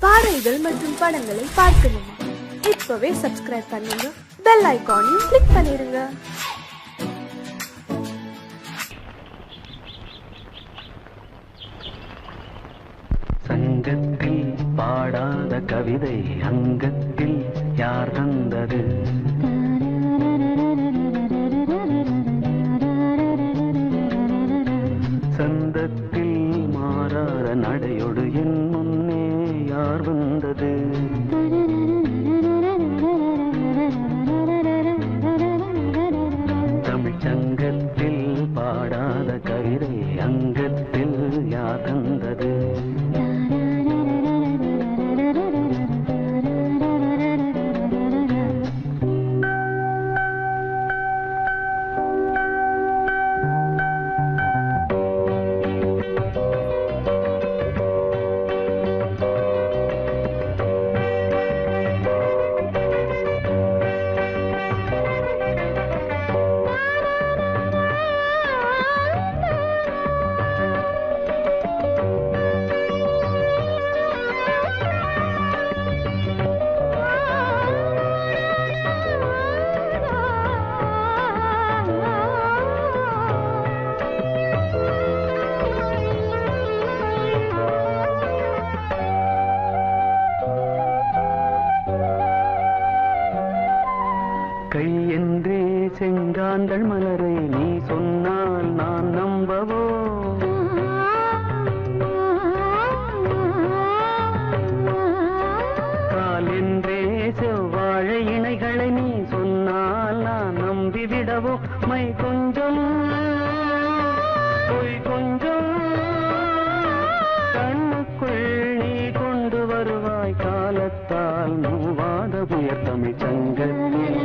பாடல்கள் மற்றும் படங்களை பார்க்கணுமா? இப்பவே சப்ஸ்கிரைப் பண்ணுங்க, பெல் ஐகானையும் கிளிக் பண்ணிருங்க. சங்கத்தில் பாடாத கவிதை அங்கத்தில் யார் தந்தது? சந்தத்தில் மாறாத நடையோடு என் முன்னே யார் வந்தது? தமிழ் சங்கத்தில் பாடாத கவிதை அங்கத்தில் யார் தந்தது? கை என்றே செங்காந்தள் மலரை நீ சொன்னால் நான் நம்பவோ? கால் என்றே செவ்வாழை இணைகளை நீ சொன்னால் நான் நம்பிவிடவோ? மை கொஞ்சம் பொய் கொஞ்சம் கண்ணுக்குள் நீ கொண்டு வருவாய் காலத்தால் மூவாத புயர் தமிழ் சங்கத்தில்.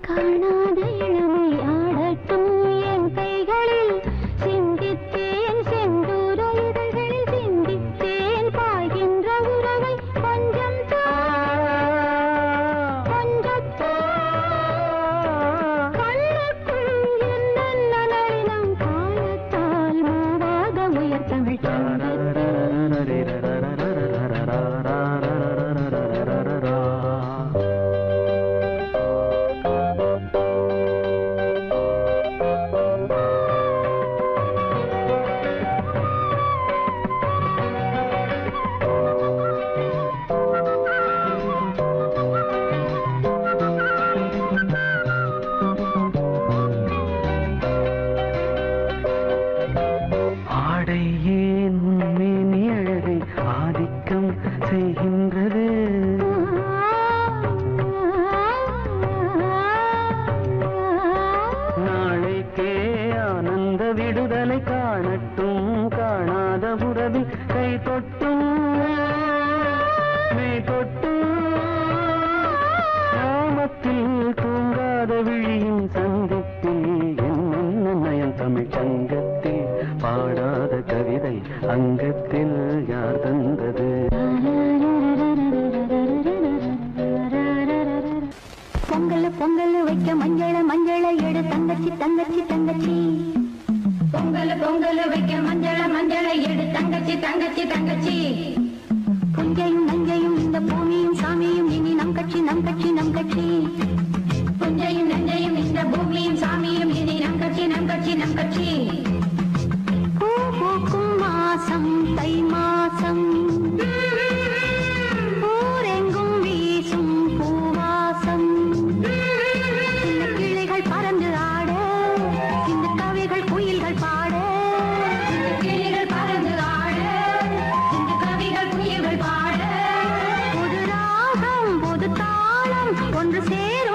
காணாத இளமை ஆடட்டும் என் கைகளில், சிந்தித்தேன் செந்தூர இதழ்களில், சிந்தித்தேன் பாய்கின்ற உறவை கொஞ்சம் கொஞ்சம் கண்ணுக்குள் என்னென்ன நளினம் காலத்தால் மூவாத உயர் தமிழ் செய்கின்றது. நாளைக்கே ஆனந்த விடுதலை காணட்டும் காணாத உறவில் கை தொட்டும் மெய் தொட்டும் கிராமத்தில் தூங்காத விழியின் சந்திப்பில் என்ன நயம் தமிழ் சங்கத்தில் பாடாத கவிதை அங்கத்தில் யார் தந்தது? பொங்கல் வைக்க மஞ்சள எடு தங்கச்சி தங்கச்சி தங்கச்சி. பொங்கல் வைக்க மஞ்சள எடு தங்கச்சி தங்கச்சி தங்கச்சி. புஞ்சையும் நஞ்சையும் இந்த பூமியும் சாமியும் இனி நம் கட்சி நம் கட்சி நம் கட்சி. புஞ்சையும் நஞ்சையும் இந்த பூமியும் சாமியும் இனி நம் கட்சி நம் கட்சி நம் கட்சி. பூ பூக்கும் மாசம் தை மாசம், ஊரெங்கும் வீசும் பூவாசம். இந்த கிளைகள் பறந்து ஆட, இந்த கவிகள் குயில்கள் பாட. இந்த கிளைகள் பறந்து ஆட, இந்த கவிகள் குயில்கள் பாட. புது ராகம் புது தாளம் ஒன்று சேர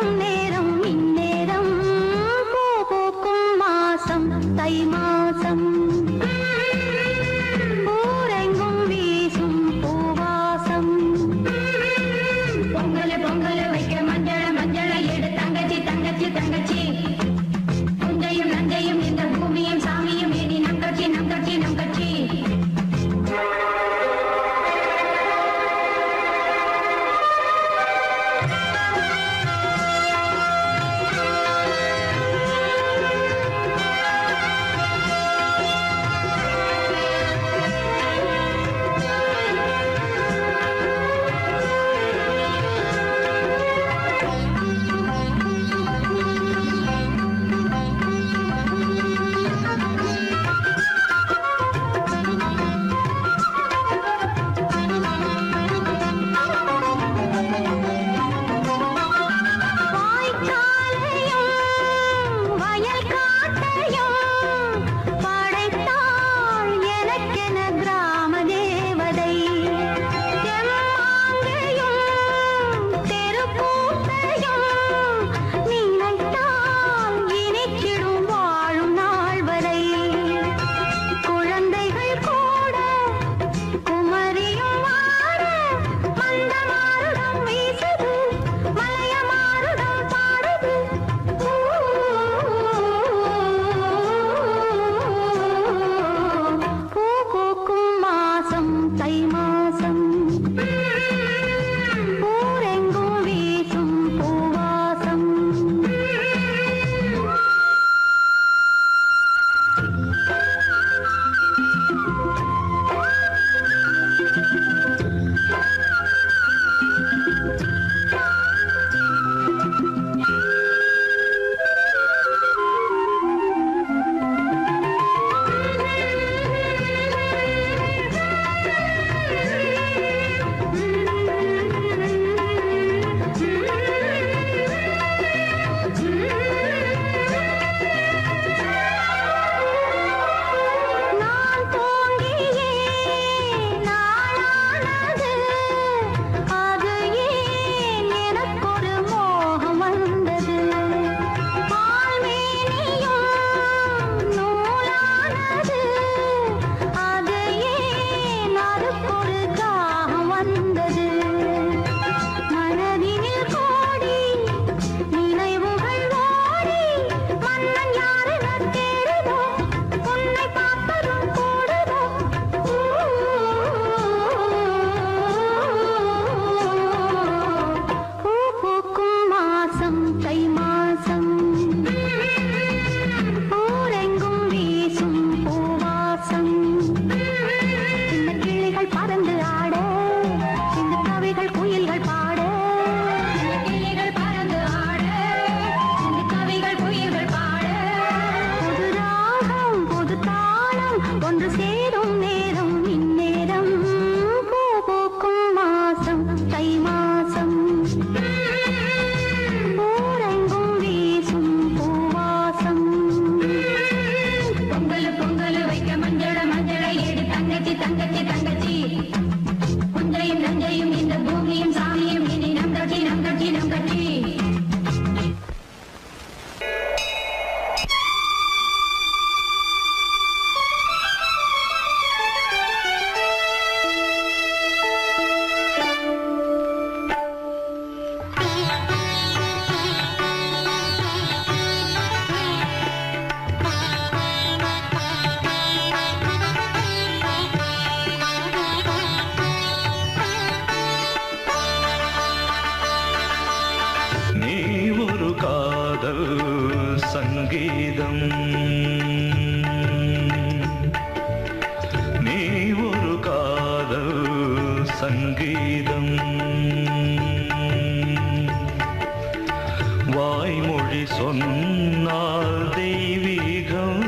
வாய்மொழி சொன்னால் தெய்வீகம்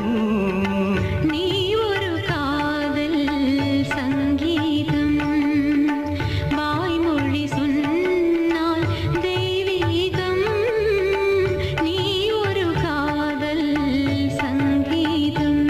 நீ ஒரு காதல் சங்கீதம் வாய்மொழி சொன்னால் தெய்வீகம் நீ ஒரு காதல் சங்கீதம்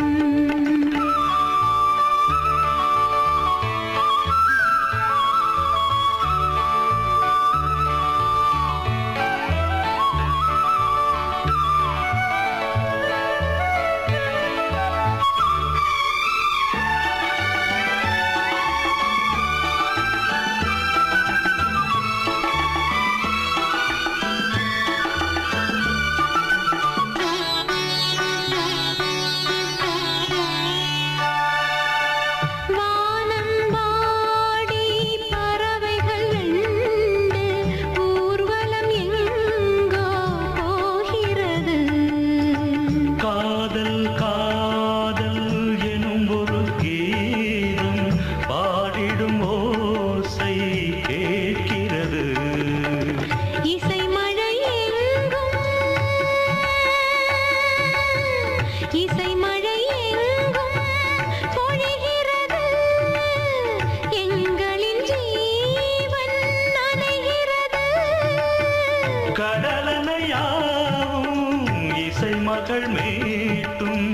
மகள் மீட்டும்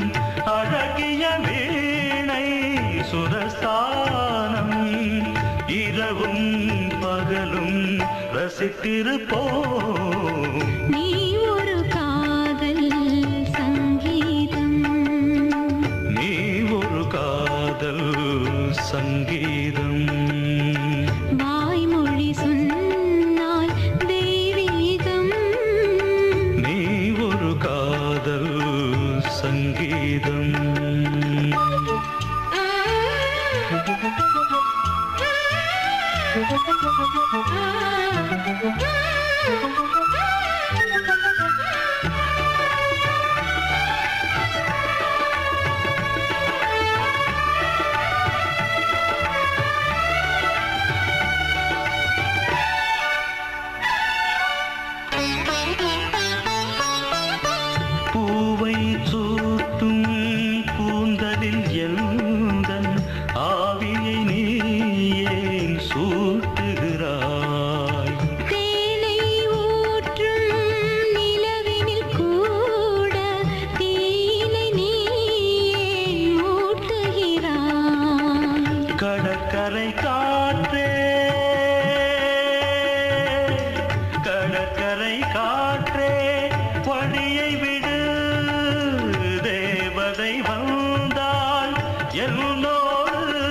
அழகிய வீணை சுரஸ்தானம் இரவும் பகலும் ரசித்திருப்போம் நீ ஒரு காதல் சங்கீதம் நீ ஒரு காதல் சங்கீதம் வாய்மொழி சொன்னால் தெய்வீகம் நீ ஒரு காதல் சங்கீதம் பூவை சூட்டும் கூந்தலில் எந்தன் ஆவியை நீ ஏன் சூட்டுகிறாய் தேனை ஊற்றும் நிலவினில் கூட தீனை நீ ஏன் மூட்டுகிறாய் கடற்கரை காற்றே கடற்கரை காற்றே வழியை விடு தேவதை வந்தாள் என்னோடு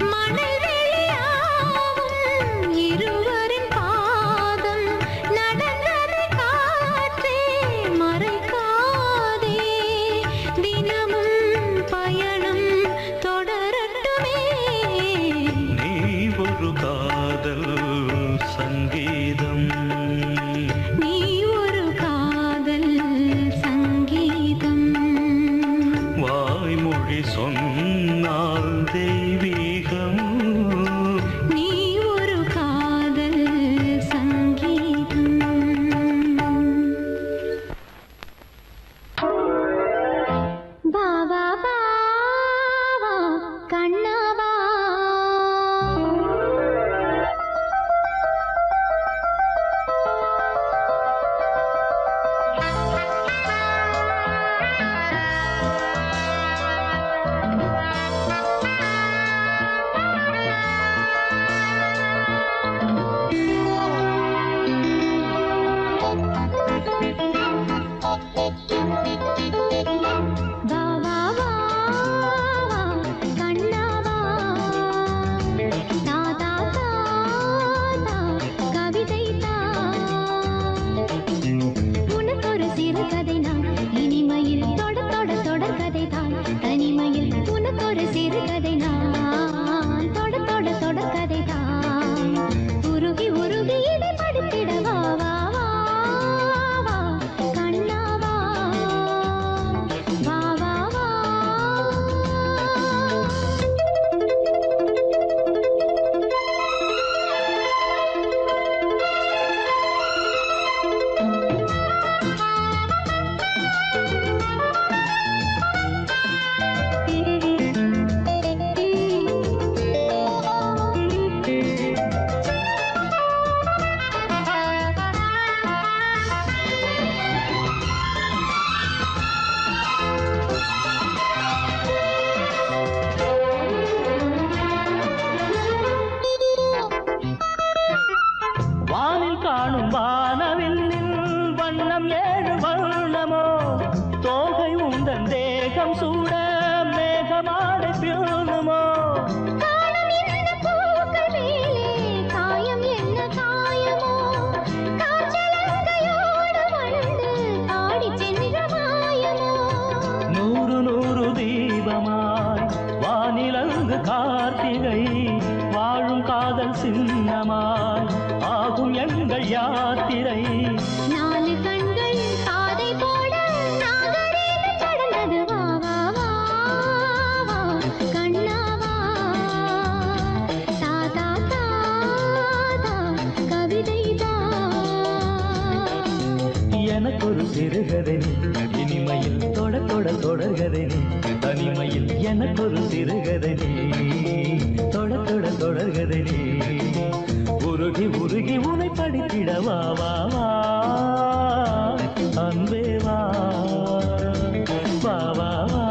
மணல் வெளியாகும் இருவரின் பாதம் நடந்ததை காற்றே மறைக்காதே தினமும் பயணம் தொடரட்டுமே நீ ஒரு காதல் சங்கீதம் நீ ஒரு காதல் சங்கீதம் வாய்மொழி சொன்னால் தெய்வீகம் நீ ஒரு காதல் சங்கீதம் பாவா பாவா கண்ணாவா பாவா பாவா கண்ணாவா தாதா தாதா கவிதை உனக்கு ஒரு சிறு கதை நான் இனிமையில் தொடர் கதை தான் தனிமையில் உனக்கு ஒரு சிறு கதை நான் தொடர் கதை தான் உருகி உருகி இதை படித்திட வா வா வா வா கார்த்திகை வாழும் காதல் சின்னமாய் ஆகும் எங்கள் யாத்திரை. நாலு கண்கள் காதை போட நாகரீகம் கடந்தது. வா வா வா வா கண்ணாவா தாதா தாதா கவிதை எனக்கொரு சிறுகதை இனிமையில் தொட தொட தொடர்கதை தனிமையில் எனக்கொரு சிறுகதை தொட தொட தொடர்கதை உருகி உருகி உனை படித்திட வா வா வா அன்பே வா வா வா வா.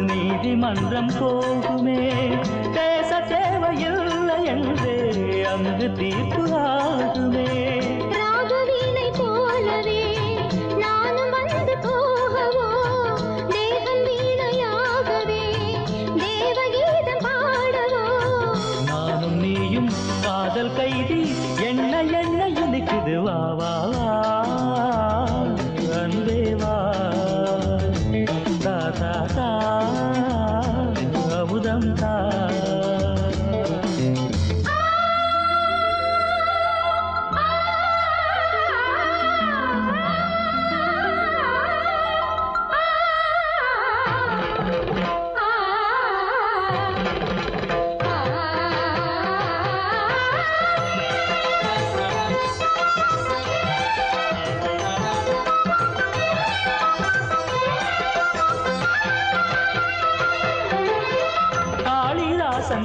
நீதிமன்றம் போகுமே பேச தேவையில்லை என்றே அங்கு தீர்ப்பு ஆகுமே. ராகவீணை போலவே நானும் வந்து போகவோ தேவன் வீணையாகவே தேவகீதம் பாடவோ. நானும் நீயும் காதல் கைதி என்ன என்ன இனிக்குது வா வா வா அன்பே வா தாதா தா அமுதம் தா.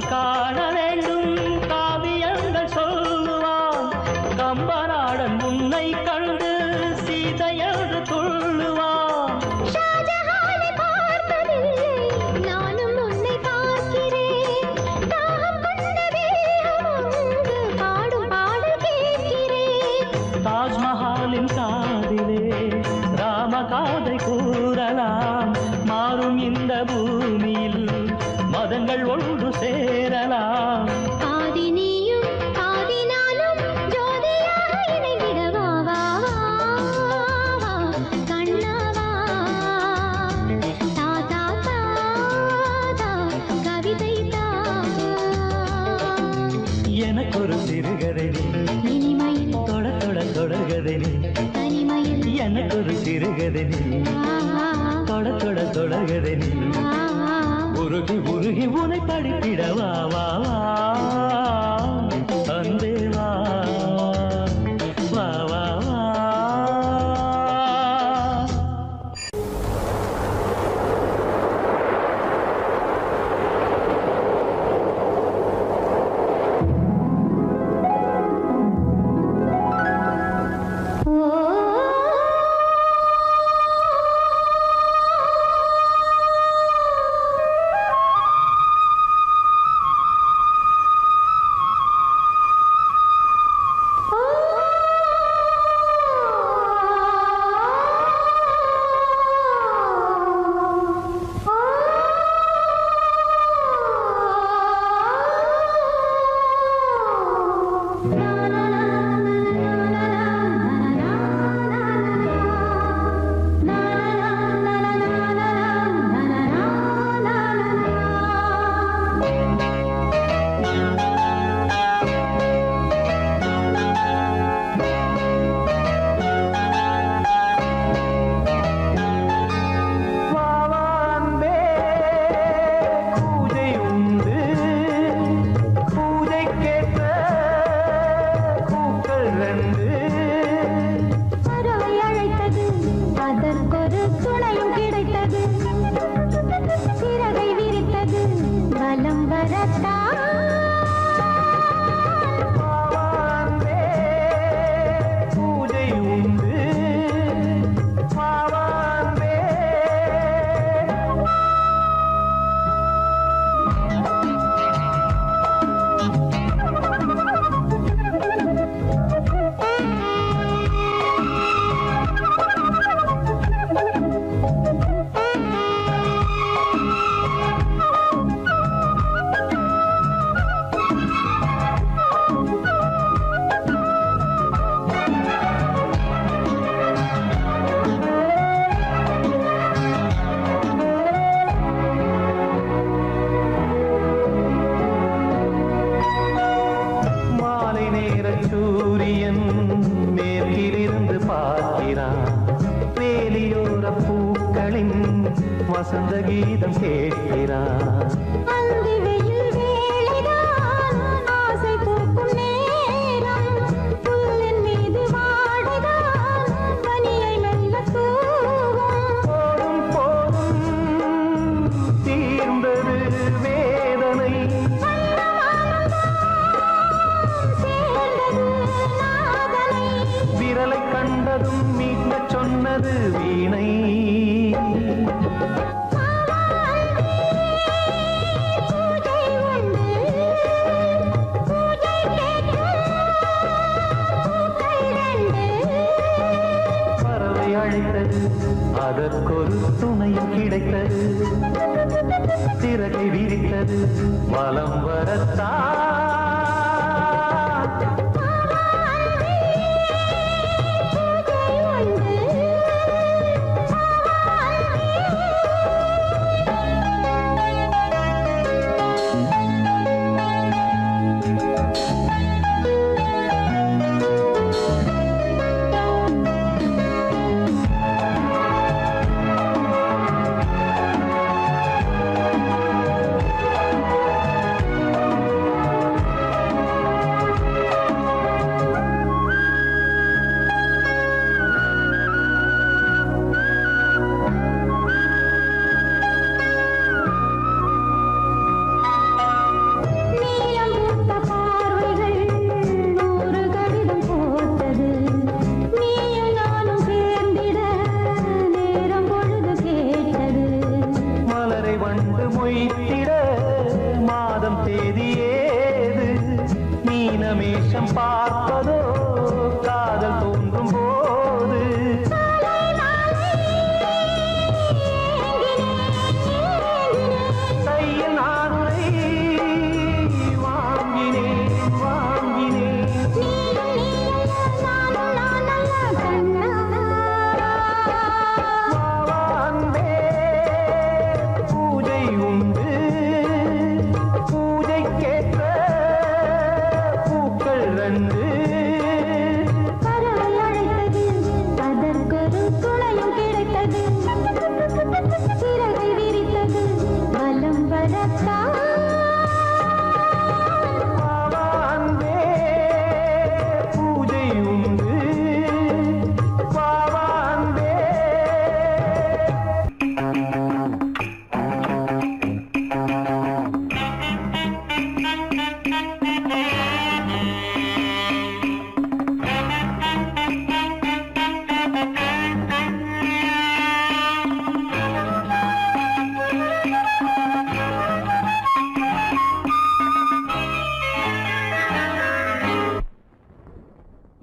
காண வேண்டும் காவியங்கள் சொல்லுவான் கம்பநாடன் முன்னை கண்டு சீதையது துள்ளுவான். ஷாஜஹானை பார்த்ததில்லை நானும் உன்னை பார்க்கிறேன். தாகம் கொண்ட தேகம் அங்கு பாடும் பாடல் கேட்கிறேன். தாஜ்மஹாலின் காதிலே ராம காதை கூறலாம் மாறும் இந்த பூமியில் மதங்கள் ஒன்று சேரலாம். பாதி நீயும் பாதி நானும் ஜோதியாக இணைந்திட வா வா வா கண்ணாவா தாதா தாதா கவிதை தா. எனக்கொரு சிறுகதை இனிமையில் தொட தொட தொடர்கதை தனிமையில் எனக்கொரு சிறுகதை தொட தொட தொடர்கதை உருகி உருகி உனை படித்திட வா வா வா அன்பே வா வா வா வா. வேலியோர பூக்களின் வசந்த கீதம் கேட்கிறார். அந்தி வெயில் வேளைதான் ஆசை பூக்கும் நேரம், புல்லின் மீது வாடைதான் பனியை மெல்ல தூவும். போதும் போதும் தீர்ந்தது வேதனை, சேர்ந்தது நாதனை. விரலை கண்டதும் மீட்க சொன்னது வீணை. பூஜை உண்டு, பூஜை கேட்கும் பூக்கள் ரெண்டு. பறவை அழைத்தது, அதற்கொரு துணையும் கிடைத்தது. சிறகை விரித்தது, வலம் வரத்தான். நீலம் பூத்த பார்வைகள் நூறு கடிதம் போட்டது. நீயும் நானும் சேர்ந்திட நேரம் பொழுது கேட்டது. மலரை வண்டு மொய்த்திட மாதம் தேதி ஏது? மீனமேஷம் பார்ப்பதோ காதல் தோன்றும் போது. கையில் நானுரை வாங்கினேன் வாங்கினேன். வாவாந்தே பூஜை உண்டு, பூஜைக்கேற்ற பூக்கள் ரெண்டு. பறவை அழைத்தது, அதற்கொரு துணையும் கிடைத்தது. சிறகை விரித்தது, வலம் வரத்தான். வாவாந்தே பூஜை உண்டு, வாவாந்தே.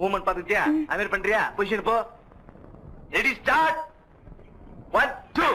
மூவ்மெண்ட் பாத்துக்கிட்டியா? அதுமாதிரி பண்றியா? பொசிஷன் போ. Ready start. 1 2.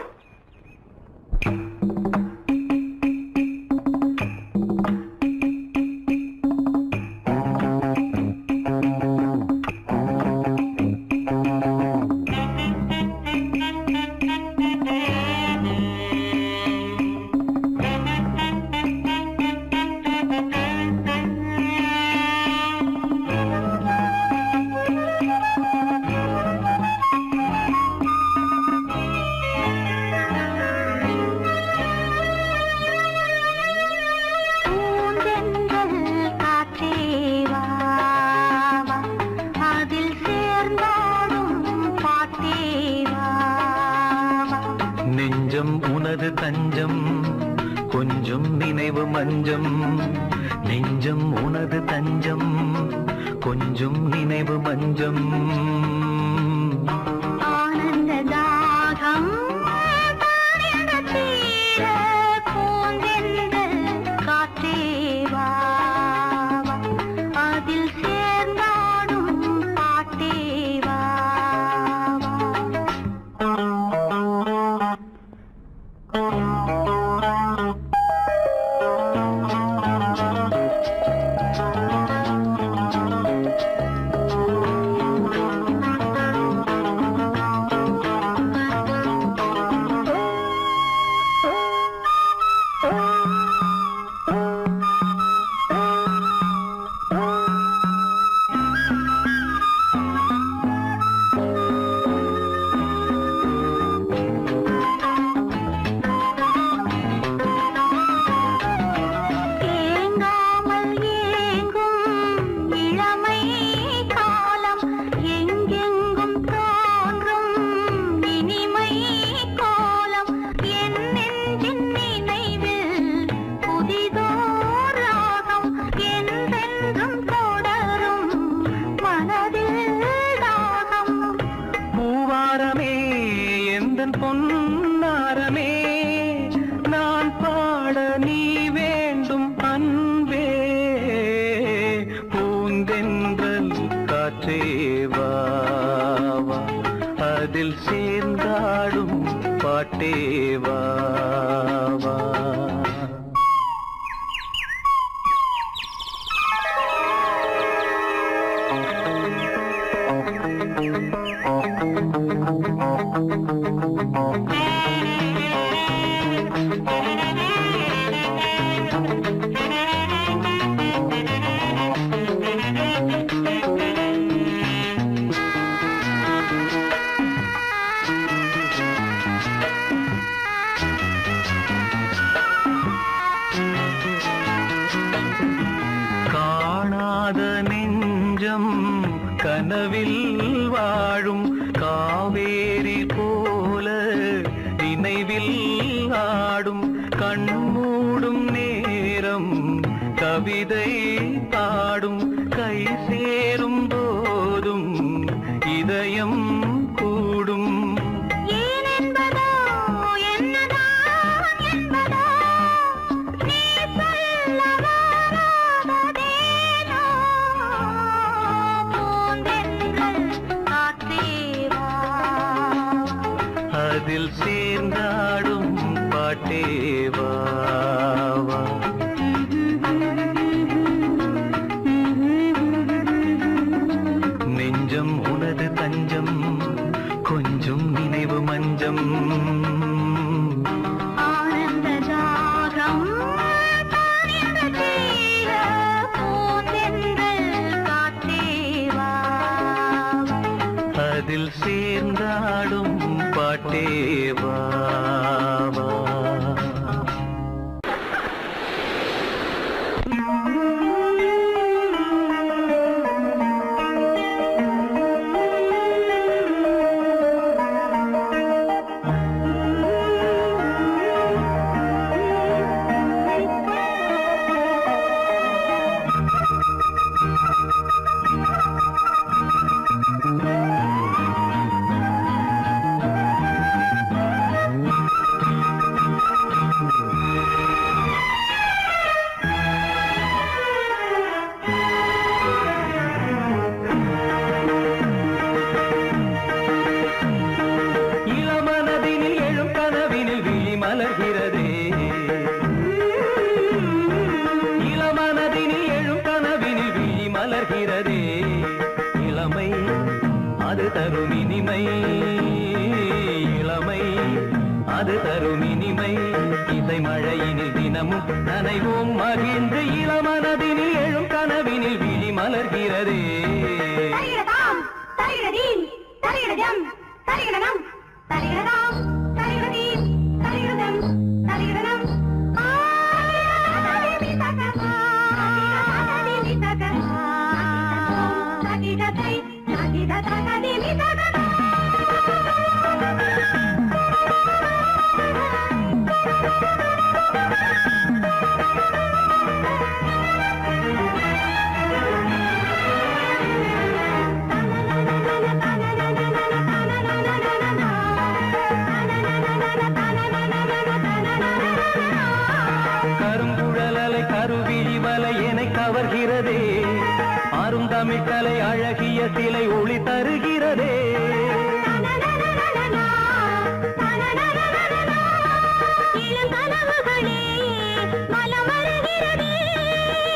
பூந்தென்றல் காற்றே வா வா, அதில் சேர்ந்தாடும் பாட்டே வா வா. நெஞ்சம் உனது தஞ்சம், கொஞ்சம் நினைவு மஞ்சம். நெஞ்சம் உனது தஞ்சம், கொஞ்சம் நினைவு மஞ்சம். ஆனந்த தாகம் தானிட தீர, பூந்தென்றல் காற்றே வா வா, அதில் சேர்ந்தாடும் பாட்டே வா வா. ஆரமே எந்தன் பொன்னாரமே நான் பாட நீ வேண்டும் அன்பே பூந்தென்றல் காற்றேவா அதில் சேர்ந்தாடும் பாட்டேவா கனவில் வாழும் காவேரி போல நினைவில் ஆடும் கண்மூடும் நேரம் கவிதை பாடும் கை சேரும் போதும் இதயம் கூடும் அதில் சேர்ந்தாடும் பாட்டேவா நெஞ்சம் உனது தஞ்சம் கொஞ்சம் நினைவு மஞ்சம் அதில் சேர்ந்தாடும் பாட்டேவா இளமை அது தரும் இனிமை இளமை அது தரும் இனிமை இசை மழையினில் தினமும் நனைவோம் மகிழ்ந்து இளமனதினில் எழும் கனவினில் விழி மலர்கிறதே கருங்குழலலை கருவிழி வலை என்னை கவர்கிறதே அருந்தமிழ் கலை அழகிய சிலை ஒளி தருகிறதே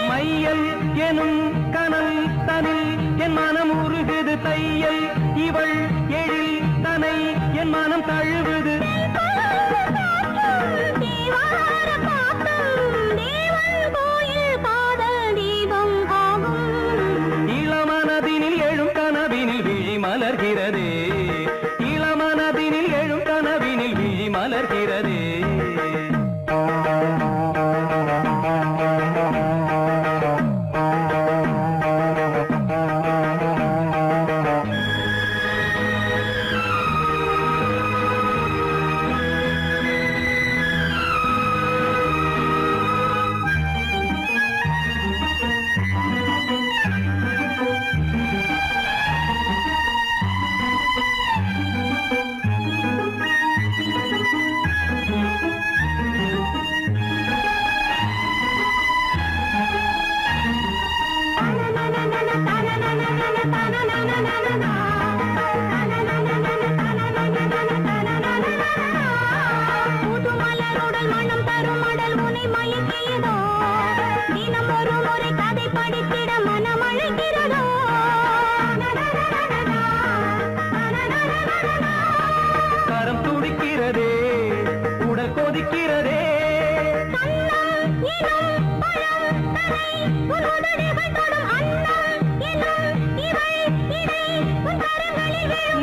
மையல் எனும் கணம் தனில் என் மனம் உருகுது தையல் இவள் எழில் தனை என் மனம் தழுவுது இளமனதினில் எழும் கனவினில் விழி மலர்கிறதே இளமனதினில் எழும் கனவினில் விழி மலர்கிறதே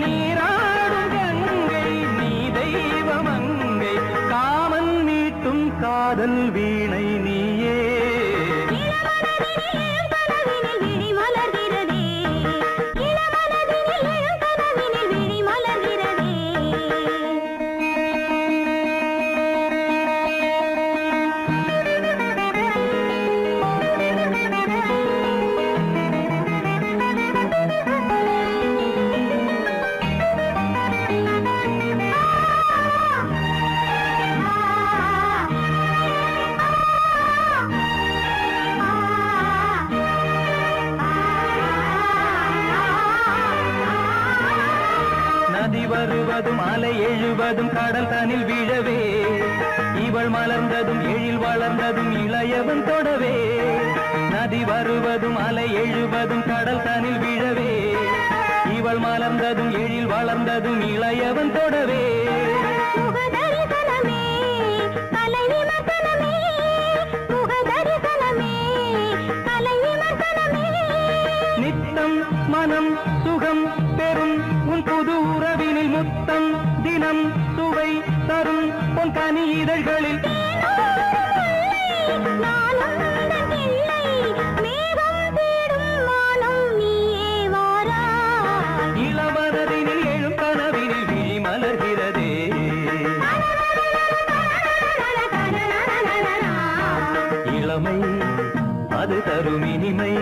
நீராடும் கங்கை நீ தெய்வமங்கை காமன் மீட்டும் காதல் வீணை நீயே வருவதும் அலை எழுவதும் கடல் தனில் வீழவே இவள் மலர்ந்ததும் எழில் வளர்ந்ததும் இளையவன் தொடவே நதி வருவதும் அலை எழுவதும் கடல் தனில் வீழவே இவள் மலர்ந்ததும் எழில் வளர்ந்ததும் இளையவன் தொடவே நித்தம் மனம் சுகம் பெறும் உன் புது உறவினில் முத்தம் தினம் சுவை தரும் உன் கனி இதழ்களில் இளவரதினில் எழும் கனவினில் விழி மலர்கிறதே இளமை அது தரும் இனிமை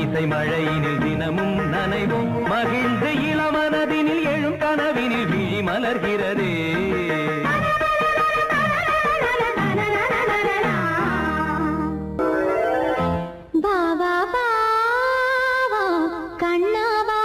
இசை மழையினில் தினமும் நனைவும் மகிழ்ந்து இளமனதினில் எழும் கனவினில் விழி மலர்கிறதே பாவா பாவா கண்ணாவா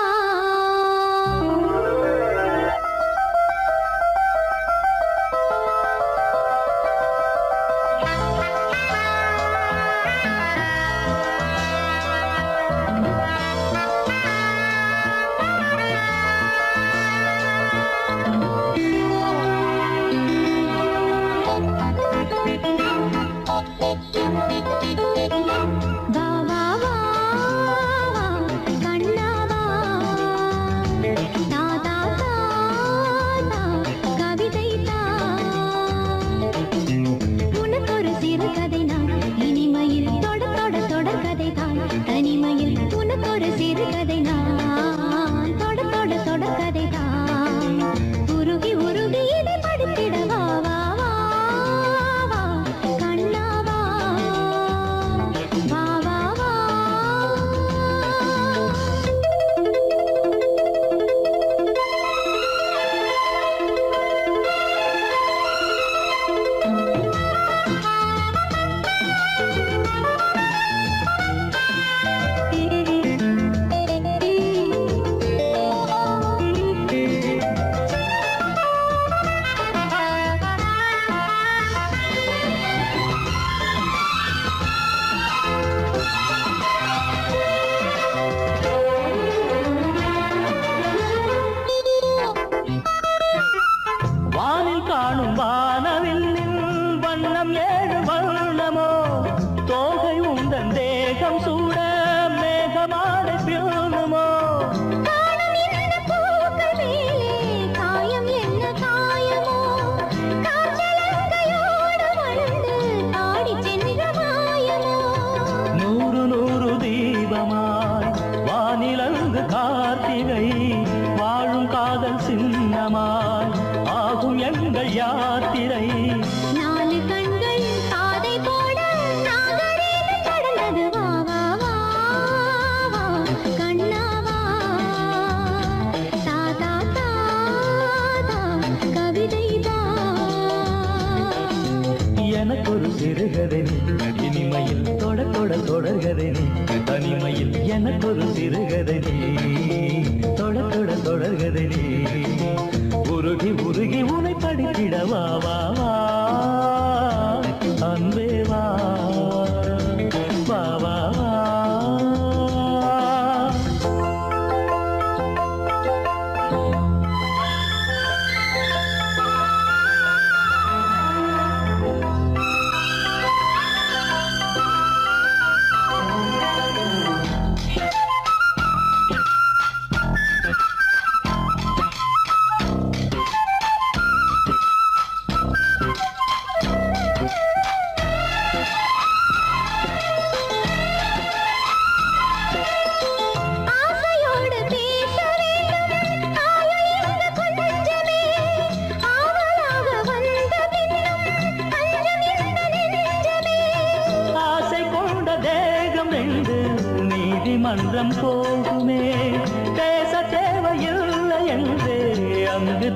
கார்த்திகை வாழும் காதல் சின்னமாய் ஆகும் எங்கள் யாத்திரை. நாலு கண்கள் பாதை போட நாகரீகம் கடந்தது. வா வா வா வா கண்ணாவா தாதா தாதா கவிதை எனக்கொரு சிறுகதை இனிமையில் தொட தொட தொடர்கதை தனிமையில் எனக்கொரு சிறுகதை தொட தொட தொடர்கதை உருகி உருகி உனை படித்திட வா வா வா.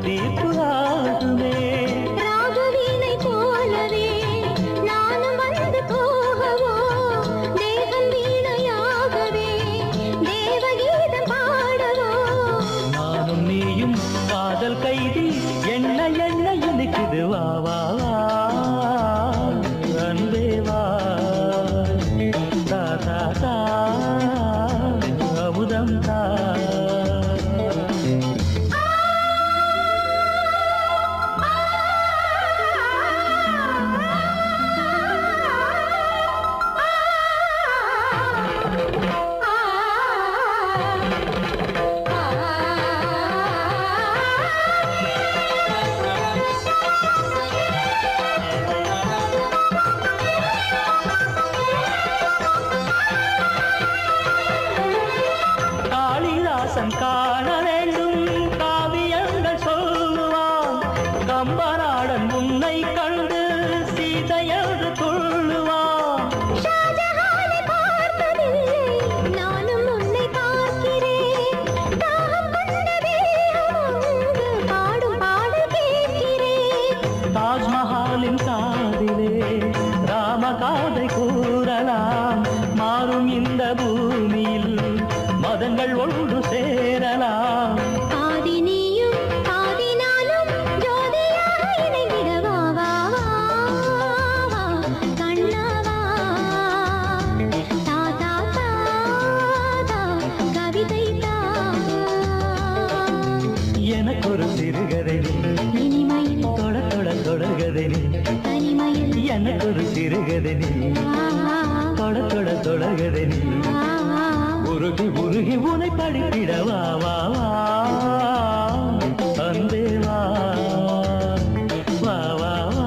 தீர்ப்பு ஆகுமே. ராகவீணை போலவே நானும் வந்து போகவோ, தேவன் வீணையாகவே தேவகீதம் பாடவோ. நானும் நீயும் காதல் கைதி, என்ன என்ன இனிக்குது வா வா வா அன்பே வா. தா தா தா அமுதம் தா. காளிதாசன் காண வேண்டும் காவியங்கள் சொல்லுவான், கம்பநாடன் உன்னை கண்டு சீதையென்று துள்ளுவான். ஷாஜஹானை பார்த்ததில்லை, நானும் உன்னை பார்க்கிறேன். தாகம் கொண்ட தேகம் ஒன்று பாடும் பாடல் கேட்கிறேன். தாஜ்மஹாலின் காதிலே ராமகாதை கூறலாம், மாறும் இந்த பூமியில் மதங்கள் ஒன்று சேரலாம். பாதி நீயும் பாதி நானும் ஜோதியாக இணைந்திட வா வா வா கண்ணா வா. தா தா தா தா கவிதை தா. எனக்கு ஒரு சிறுகதை இனிமையில் தொட தொட தொடர்கதை தனிமையில் எனக்கு ஒரு சிறுகதை தொட தொட தொடர்கதை உருகி உருகி உனை படித்திட வா வா வா அன்பே வா வா வா வா.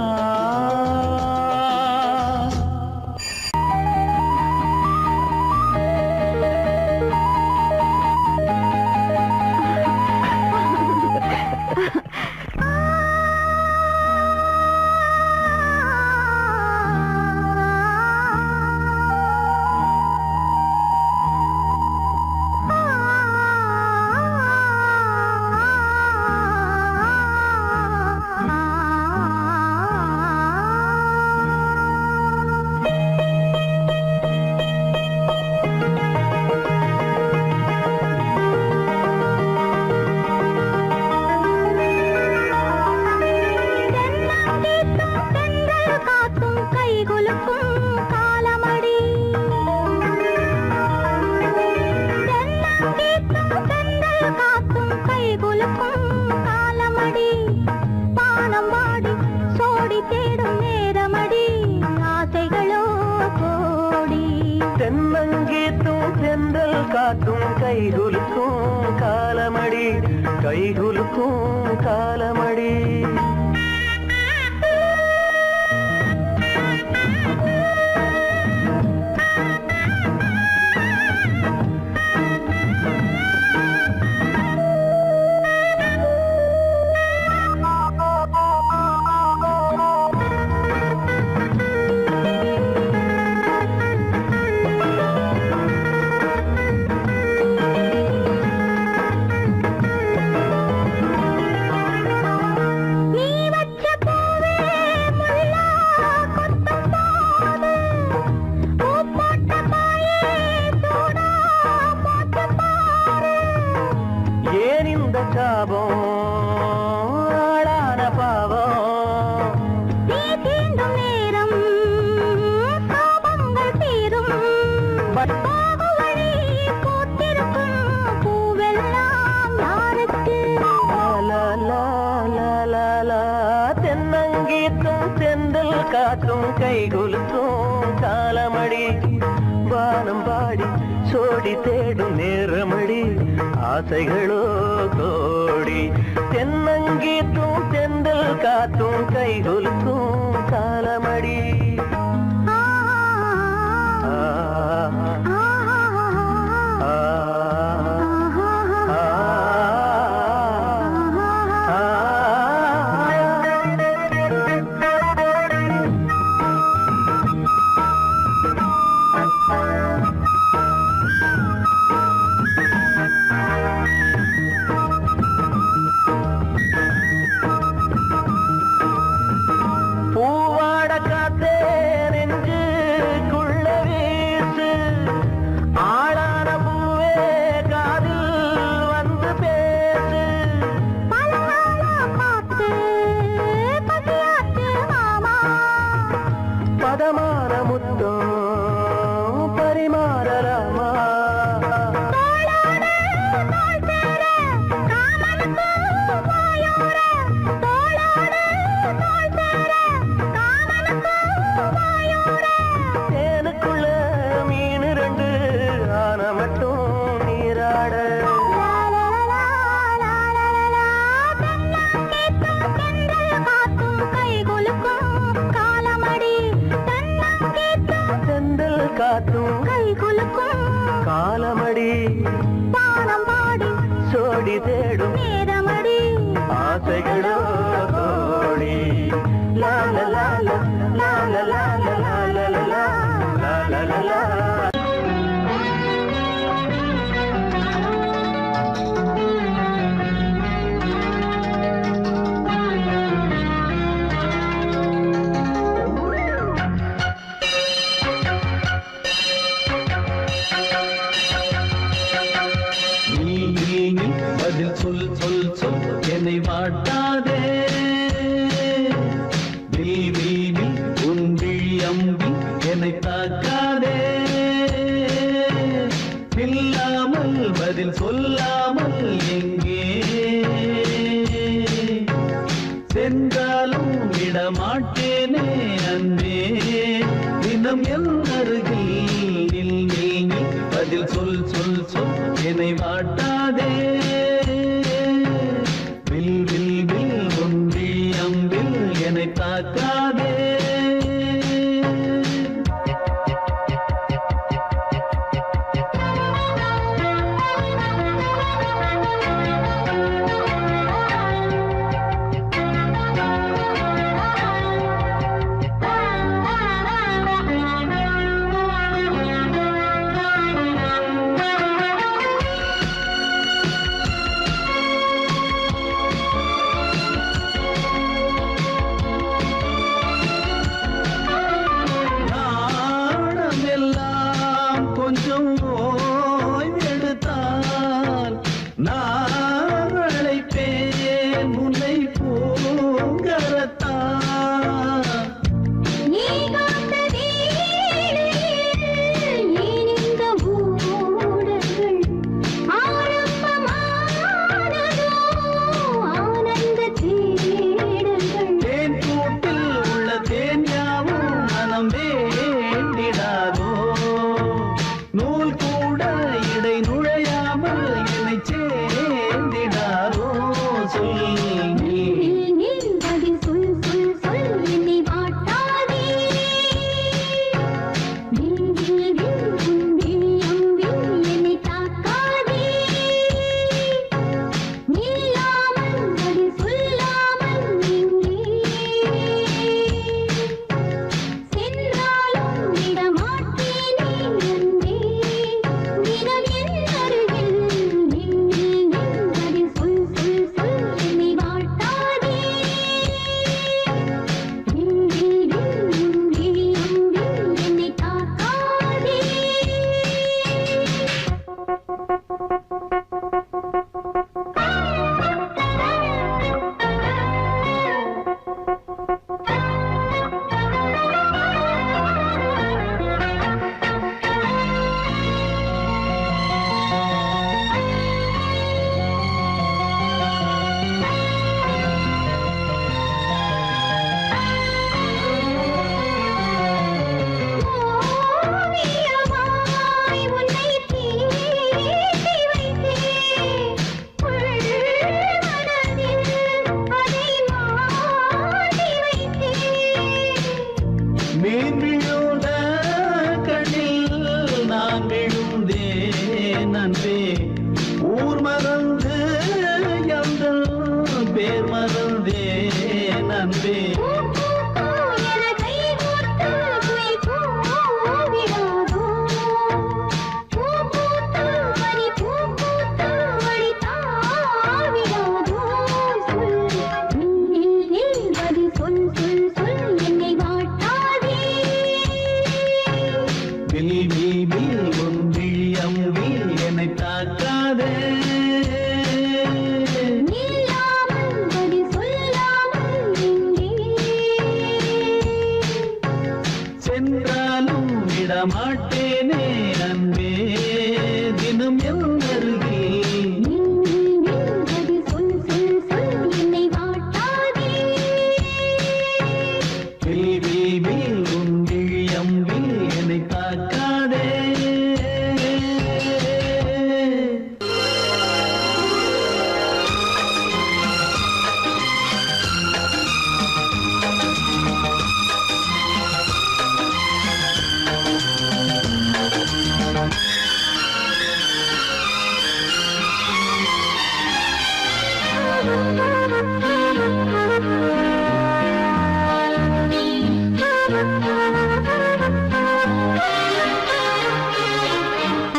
தென்னங்கீத்தும் தென்றல் காத்தும் கைகுலுக்கும் காலமடி, கைகுலுக்கும் காலமடி. தென்னங்கீத்தும் தென்றல் காத்தும் கைகுலுக்கும் காலமடி, வானம் பாடி சோடி தேடும் நேரமடி, ஆசைகளோ கோடி. தென்னங்கீத்தும் தென்றல் காத்தும் கைகுலுக்கும் காலமடி. ஜோடி தேடும் நேரமடி ஆசைகளோ தோழி லா லா லா லா லா லா லா லா லா லா லா லா லா லா. பதில் சொல் சொல் சொல் என்னை வாட்டாதே வீணி உன்றி அம்பி என்னை தாக்காதே இல்லாமல் பதில் சொல்லாமல் எங்கே சென்றாலும் விடமாட்டேனே அன்பே தினம் என் அருகில் நில் நில் நில் பதில் சொல் சொல் சொல் என்னை வாட்டாதே வில் வில் வில் ஒன்றி அம்பில் என்னை தாக்காதே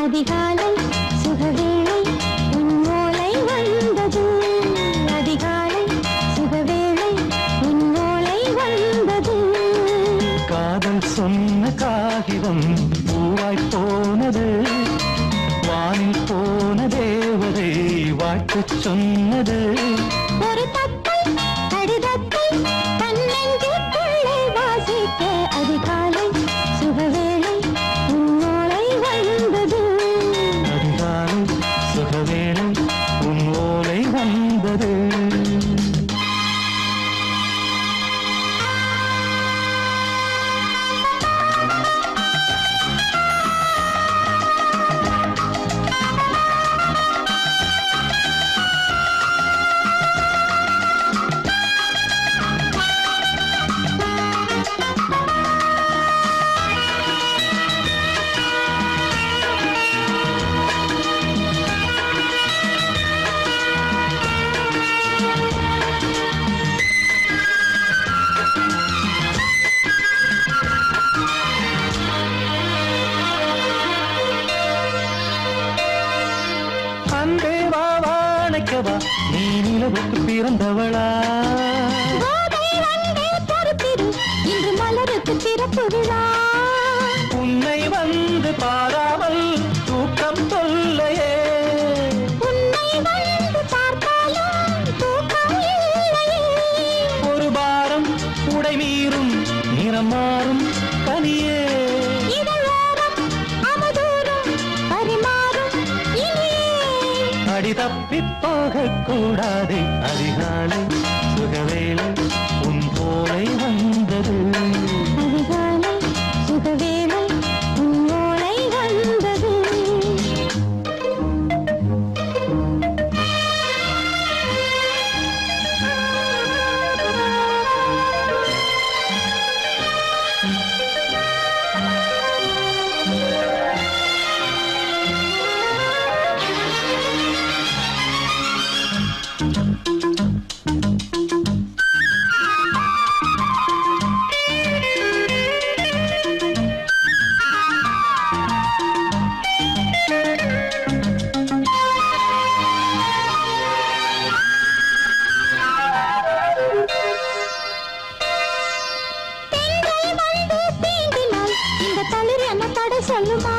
அதிகாலை சுகவேளை உன் ஓலை வந்தது. அதிகாலை சுகவேளை உன் ஓலை வந்தது. காதல் சொன்ன காகிதம் பூவாய் போனது. வானில் போன தேவதை வாழ்த்து சொன்னது. ஒரு தத்தை கடிதத்தை தன்னெஞ்சுக்குள்ளே வாசிக்க அதிகாலை சுகவேளை உன் ஓலை வந்தது. அதிகாலை சுகவேளை உன் ஓலை வந்தது. அன்பே வா வாழைக்கவா நீ நிலவுக்கு பிறந்தவளா? கோதை வந்தே பொறுப்பிரு இன்று மலருக்கு திறப்பு விழா. உன்னை வந்து பாராமல் தூக்கம் தொல்லையே. உன்னை வந்து பார்த்தாலும் தூக்கம் இல்லையே. ஒரு பாரம் உடை மீறும் நிறம் மாறும் கனியே. இதழோரம் அமுதூரும் பரிமாறும் இனியே. அடி தப்பிப் போகக் கூடாது. அதிகாலை சுகவேளை உன் போலை வந்தது. அதிகாலை சுகவேளை உன் ஓலை வந்தது. பெண்கள் வந்து தீண்டினால் இந்த தளிர் என்ன தடை சொல்லுமா?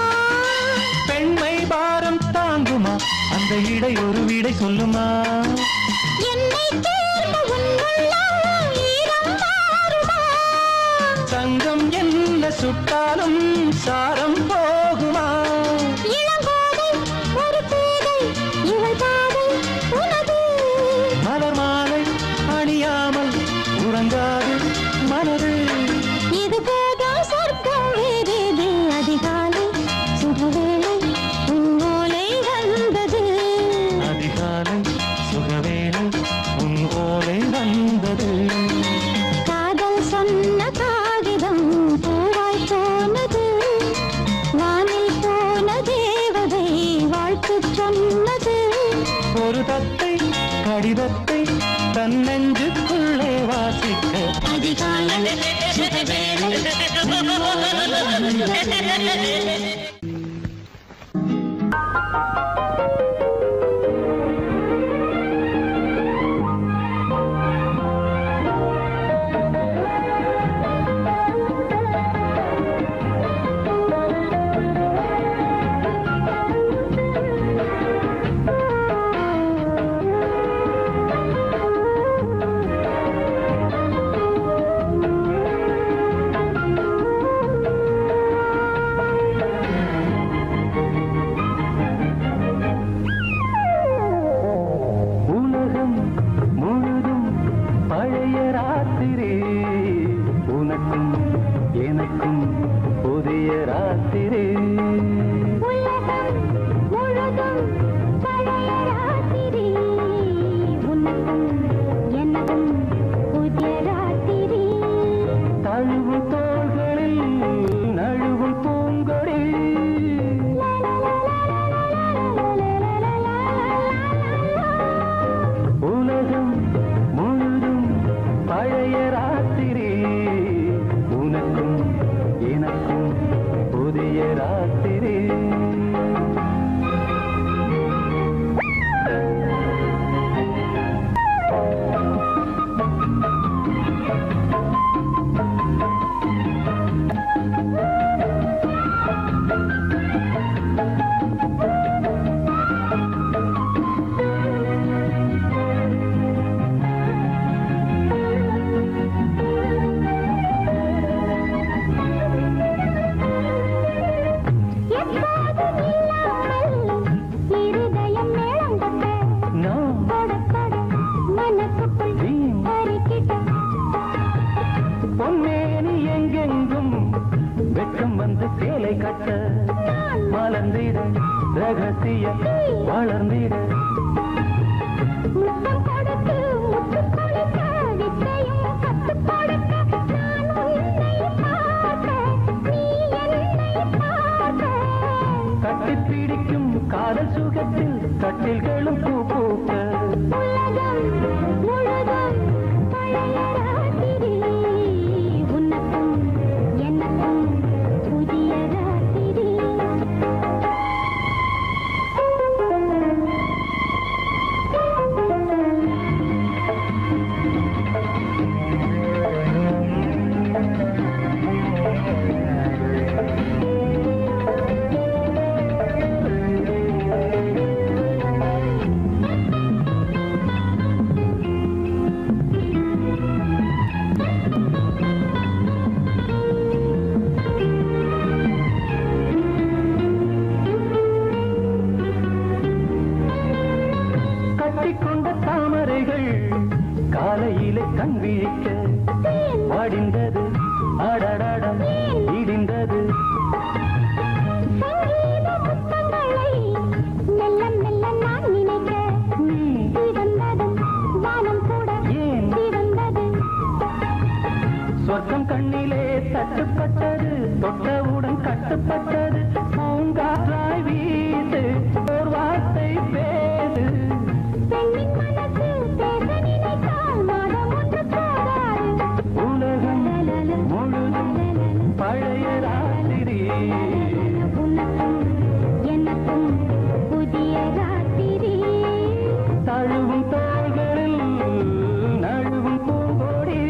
பெண்மை பாரம் தாங்குமா? அந்த இடை ஒரு விடை சொல்லுமா? என்னை தேர்ந்த உன் உள்ளம் ஈரம் மாறுமா? சங்கம் என்ன சுட்டாலும் சாரம் போகுமா? இளங்கோதை ஒரு பேதை இவள் பாதை உனது. மலர் மாலை அணியாமல் உறங்காது மனது. இது போதும் சொர்க்கம் வேறேது. அதிகாலை சுகவேளை உன் ஓலை வந்தது. அதிகாலை சுகவேளை உன் ஓலை வந்தது. காதல் சொன்ன காகிதம் பூவாய் போனது. வானில் போன தேவதை வாழ்த்து சொன்னது. ஒரு தத்தை கடிதத்தை தன்னெஞ்சுக்குள்ளே வாசிக்க அதிகாலை சுகவேளை உன் ஓலை வந்தது. மாலை கட்ட மலர்ந்திட ரகசிய வளர்ந்திட முத்தம் கொடுத்து முத்து கொடுக்க வித்தையும் கத்து கொடுக்க நான் உன்னை பார்க்க நீ என்னை பார்க்க கட்டி பிடிக்கும் காதல் சுகத்தில் கட்டில்களும் பூ பூக்க உலகம் முழுதும் பழைய ராத்திரி உனக்கும் எனக்கும் புதிய ராத்திரி கட்டிக்கொண்ட தாமரைகள் காலையிலே கண் விழிக்க வாடிந்தது அடடடம் இடிந்தது சங்கீத முத்தங்களை மெல்ல மெல்ல நான் நினைக்க சிவந்ததும் வானம் கூட ஏன் சிவந்தது சொர்க்கம் கண்ணிலே தட்டுப்பட்டது தொட்டவுடன் கட்டுப்பட்டது பூங்காற்றாய் வீசு ஒரு வார்த்தை பேசு பெண்ணின் மனசு பேச நினைத்தால் மாதம் ஒன்று போகாது உலகம் முழுதும் பழைய ராத்திரி உனக்கும் எனக்கும் புதிய ராத்திரி தழுவும் தோள்களில் நழுவும் பூங்கோடி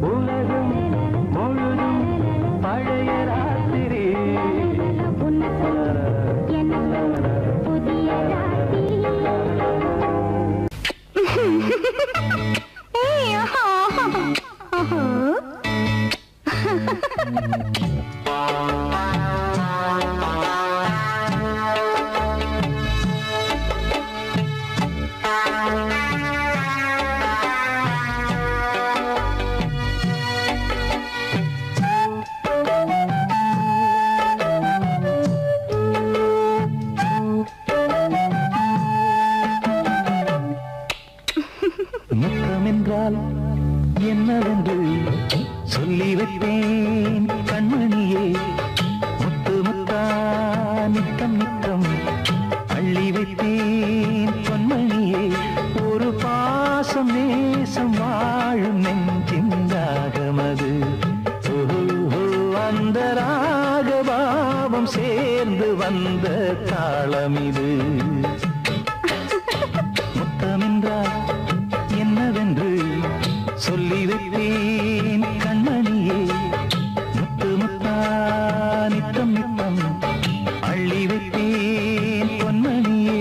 உலகம் முழுதும் பழைய ராத்திரி உனக்கும் எனக்கும் புதிய ராத்திரி முத்தம் என்றால் என்னவென்று சொல்லி வைப்பேன் கண்மணியே முத்து முத்தா நித்தம் நித்தம் அள்ளி வைப்பேன் பொன்மணியே ஒரு பாசம் நேசம் வாழும் நெஞ்சின் ராகமது ஓஹோ அந்த ராகபாவம் சேர்ந்து வந்த தாளம் இது முத்தமென்றால் என்னவென்று சொல்லி வைப்பேன் கண்மணியே முத்து முத்தா நித்தம் நித்தம் அள்ளி வைப்பேன் பொன்மணியே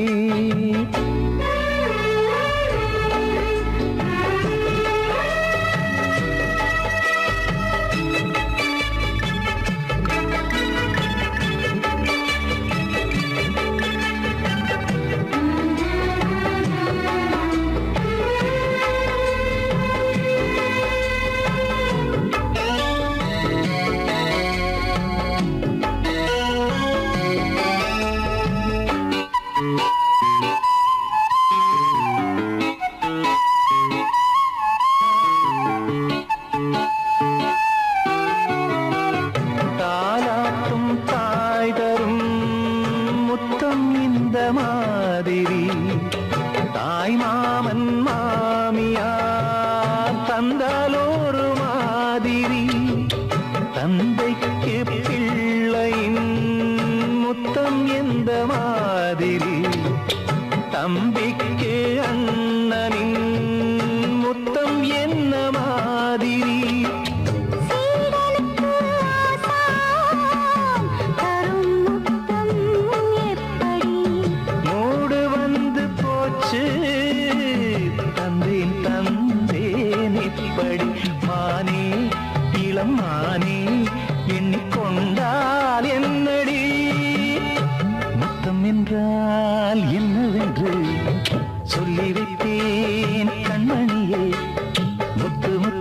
தாலாட்டும் தாய் தரும் முத்தம் இந்த மாதிரி தாய் மாமன் மாமியார் தந்தாலோரு மாதிரி தந்தைக்கு பிள்ளையின் முத்தம் எந்த மாதிரி தம்பிக்கு அண்ணனின் முத்தம் என்ன மாதிரி சீடனுக்கு ஆசான் தரும் முத்தம் எப்படி மூடு வந்து போச்சு தந்தேன் தந்தேன் இப்படி மானே இளம் மானே எண்ணிக்கொண்டால் என்னடி முத்தம் என்றால் என்னவென்று சொல்லி வைத்தேன் கண்மணியே முத்து முத்து